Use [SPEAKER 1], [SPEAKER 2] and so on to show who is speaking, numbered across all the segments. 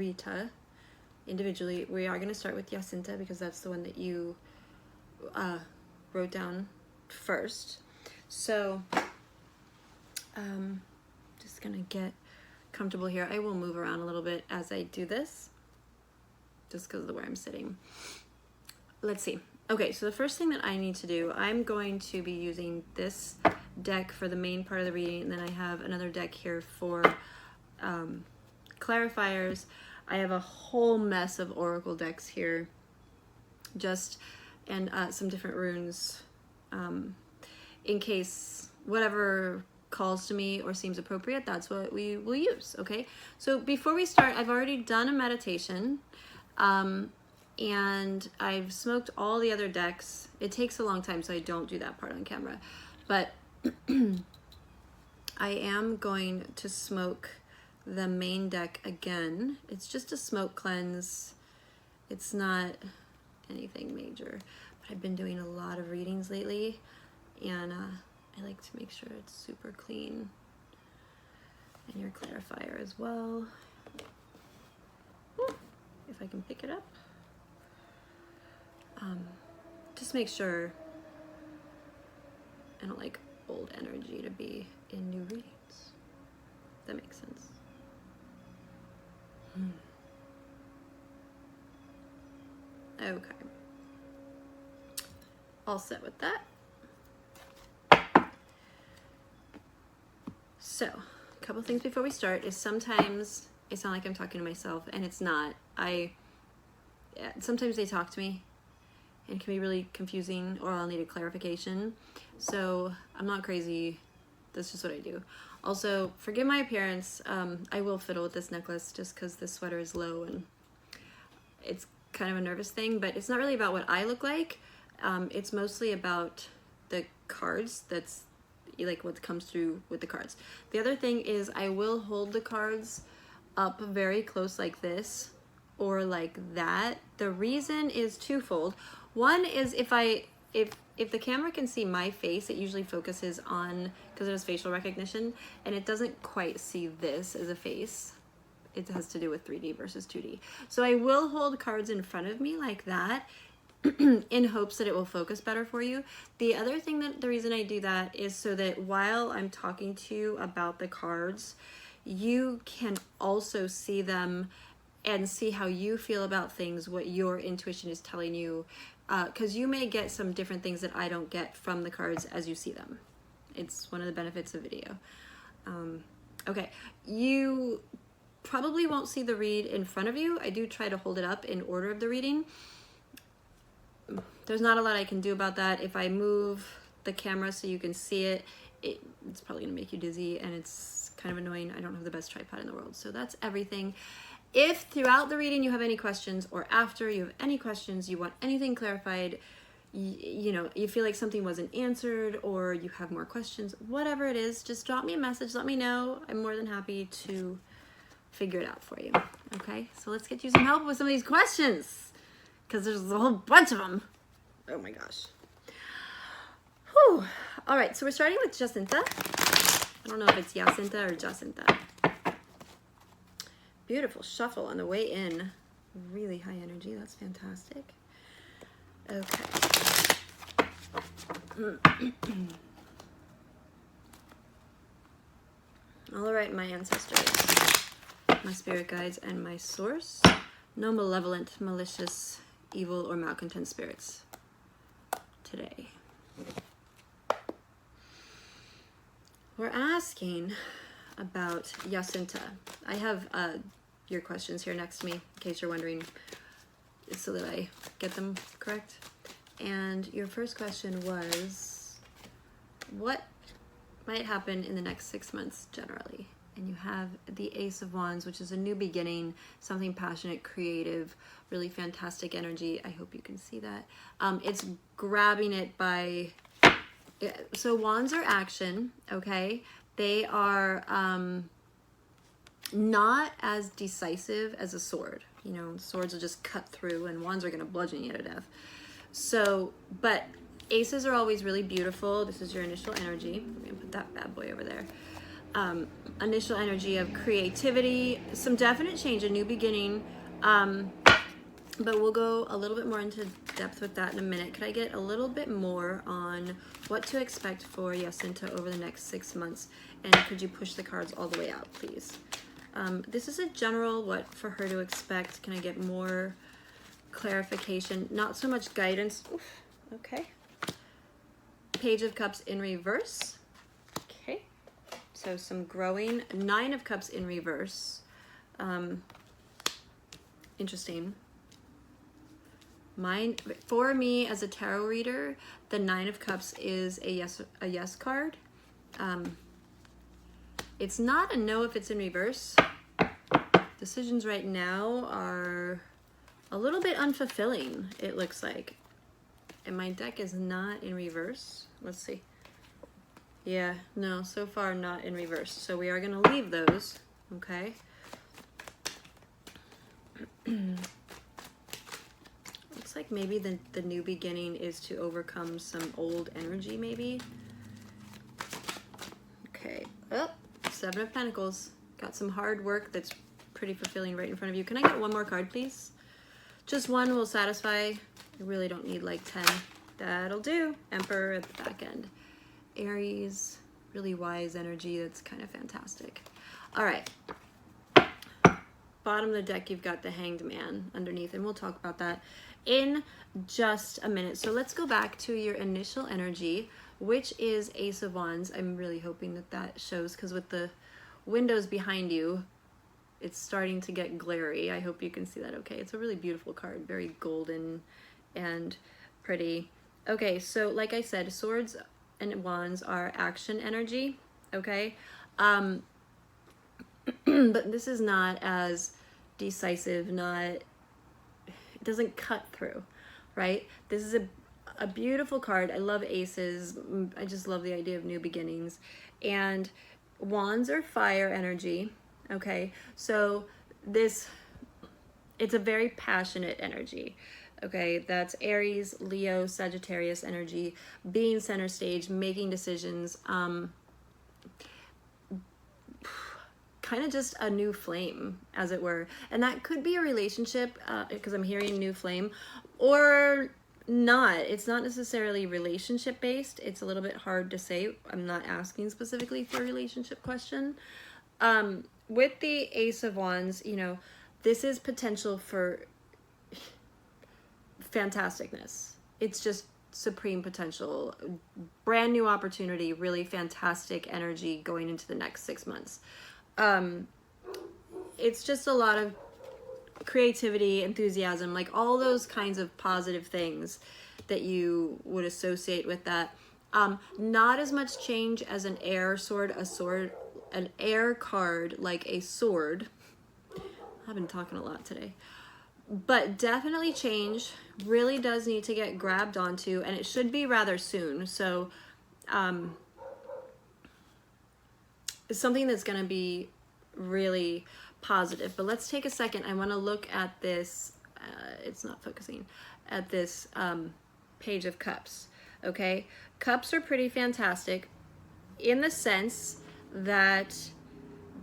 [SPEAKER 1] Rita individually. We are going to start with Jacinta because that's the one that you wrote down first. So just going to get comfortable here. I will move around a little bit as I do this, just because of the way I'm sitting. Let's see. Okay, so the first thing that I need to do, I'm going to be using this deck for the main part of the reading, and then I have another deck here for clarifiers. I have a whole mess of oracle decks here, and some different runes in case whatever calls to me or seems appropriate, that's what we will use. Okay, so before we start, I've already done a meditation and I've smoked all the other decks. It takes a long time, so I don't do that part on camera, but I am going to smoke the main deck again. It's just a smoke cleanse. It's not anything major, but I've been doing a lot of readings lately, and I like to make sure it's super clean. And your clarifier as well. Ooh, if I can pick it up. Just make sure I don't like old energy to be in new readings. That makes sense. Okay. All set with that. So, a couple things before we start is sometimes it sounds like I'm talking to myself, and it's not. Sometimes they talk to me and it can be really confusing, or I'll need a clarification. So I'm not crazy. That's just what I do. Also, forgive my appearance. I will fiddle with this necklace just because this sweater is low and it's kind of a nervous thing, but it's not really about what I look like. It's mostly about the cards. That's like what comes through with the cards. The other thing is I will hold the cards up very close like this or like that. The reason is twofold. One is if the camera can see my face, it usually focuses on, because it has facial recognition, and it doesn't quite see this as a face. It has to do with 3D versus 2D. So I will hold cards in front of me like that in hopes that it will focus better for you. The other thing the reason I do that is so that while I'm talking to you about the cards, you can also see them and see how you feel about things, what your intuition is telling you, because you may get some different things that I don't get from the cards as you see them. It's one of the benefits of video. Okay, you probably won't see the read in front of you. I do try to hold it up in order of the reading. There's not a lot I can do about that. If I move the camera so you can see it, it's probably gonna make you dizzy, and it's kind of annoying. I don't have the best tripod in the world, so that's everything. If throughout the reading you have any questions, or after you have any questions, you want anything clarified, you know, you feel like something wasn't answered, or you have more questions, whatever it is, just drop me a message, let me know. I'm more than happy to figure it out for you. Okay, so let's get you some help with some of these questions, because there's a whole bunch of them. Oh my gosh. Whew. All right, so we're starting with Jacinta. I don't know if it's Jacinta or Jacinta. Beautiful shuffle on the way in. Really high energy. That's fantastic. Okay. All right, my ancestors, my spirit guides, and my source. No malevolent, malicious, evil, or malcontent spirits today. We're asking about Jacinta. I have your questions here next to me in case you're wondering, so that I get them correct. And your first question was, what might happen in the next 6 months generally? And you have the Ace of Wands, which is a new beginning, something passionate, creative, really fantastic energy. I hope you can see that. It's grabbing it by, so wands are action, okay? They are not as decisive as a sword. You know, swords will just cut through, and wands are gonna bludgeon you to death. So, but aces are always really beautiful. This is your initial energy. I'm gonna put that bad boy over there. initial energy of creativity, some definite change, a new beginning. But we'll go a little bit more into depth with that in a minute. Could I get a little bit more on what to expect for Jacinta over the next 6 months? And could you push the cards all the way out, please? This is a general what for her to expect. Can I get more clarification? Not so much guidance. Oof, okay. Page of Cups in reverse. Okay. So some growing. 9 of Cups in reverse. Interesting. Mine, for me as a tarot reader, the 9 of Cups is a yes card. It's not a no if it's in reverse. Decisions right now are a little bit unfulfilling, it looks like. And my deck is not in reverse. Let's see. Yeah, no, so far not in reverse. So we are going to leave those, okay? Looks like maybe the new beginning is to overcome some old energy, maybe. Okay. Oh, 7 of Pentacles. Got some hard work that's pretty fulfilling right in front of you. Can I get one more card, please? Just one will satisfy. I really don't need like 10. That'll do. Emperor at the back end. Aries, really wise energy. That's kind of fantastic. All right. Bottom of the deck, you've got the Hanged Man underneath, and we'll talk about that in just a minute. So let's go back to your initial energy, which is Ace of Wands. I'm really hoping that that shows, because with the windows behind you, it's starting to get glary. I hope you can see that okay. It's a really beautiful card, very golden and pretty. Okay, so like I said, Swords and Wands are action energy, okay? But this is not as decisive, it doesn't cut through, right? This is a beautiful card. I love aces. I just love the idea of new beginnings. And Wands are fire energy, okay? So it's a very passionate energy, okay? That's Aries, Leo, Sagittarius energy, being center stage, making decisions, kind of just a new flame, as it were. And that could be a relationship, because I'm hearing new flame, or not. It's not necessarily relationship based. It's a little bit hard to say. I'm not asking specifically for a relationship question. With the Ace of Wands, you know, this is potential for fantasticness. It's just supreme potential, brand new opportunity, really fantastic energy going into the next 6 months. It's just a lot of creativity, enthusiasm, like all those kinds of positive things that you would associate with that. Not as much change as an air sword, an air card like a sword. I've been talking a lot today. But definitely change, really does need to get grabbed onto, and it should be rather soon. So it's something that's going to be really positive. But let's take a second. I want to look at this, it's not focusing, at this Page of Cups, okay? Cups are pretty fantastic in the sense that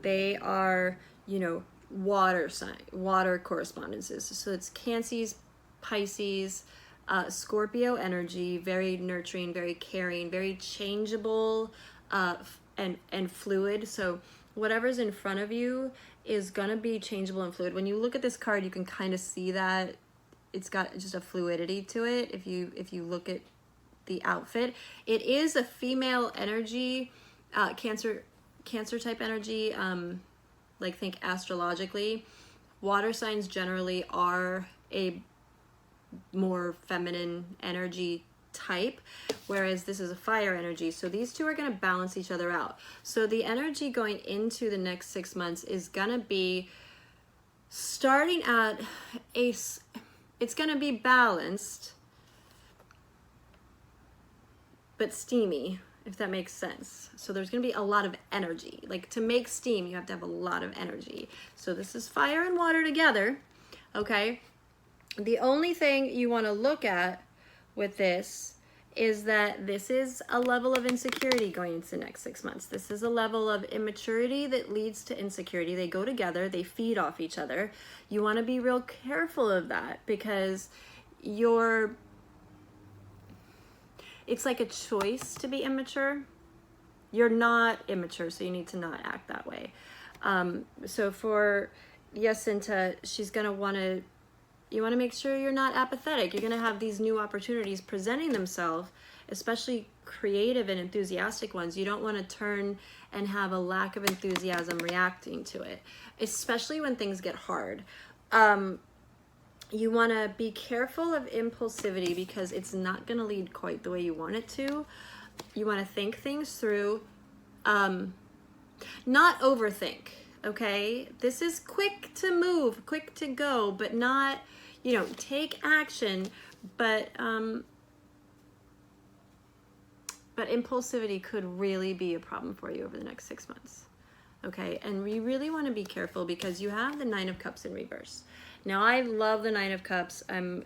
[SPEAKER 1] they are, you know, water correspondences. So it's Cancer, Pisces, Scorpio energy, very nurturing, very caring, very changeable, and fluid. So whatever's in front of you is gonna be changeable and fluid. When you look at this card, you can kind of see that it's got just a fluidity to it. If you look at the outfit, it is a female energy, Cancer type energy. Like think astrologically, water signs generally are a more feminine energy type, whereas this is a fire energy. So these two are going to balance each other out. So the energy going into the next 6 months is going to be starting at it's going to be balanced, but steamy, if that makes sense. So there's going to be a lot of energy. Like to make steam, you have to have a lot of energy. So this is fire and water together, okay? The only thing you want to look at with this is that this is a level of insecurity going into the next 6 months. This is a level of immaturity that leads to insecurity. They go together, they feed off each other. You want to be real careful of that because it's like a choice to be immature. You're not immature, so you need to not act that way. So for Jacinta, she's going to want to, you want to make sure you're not apathetic. You're going to have these new opportunities presenting themselves, especially creative and enthusiastic ones. You don't want to turn and have a lack of enthusiasm reacting to it, especially when things get hard. You want to be careful of impulsivity because it's not going to lead quite the way you want it to. You want to think things through, not overthink, okay? This is quick to move, quick to go, but not, take action, but impulsivity could really be a problem for you over the next 6 months, okay? And we really want to be careful because you have the Nine of Cups in reverse. Now, I love the Nine of Cups. I'm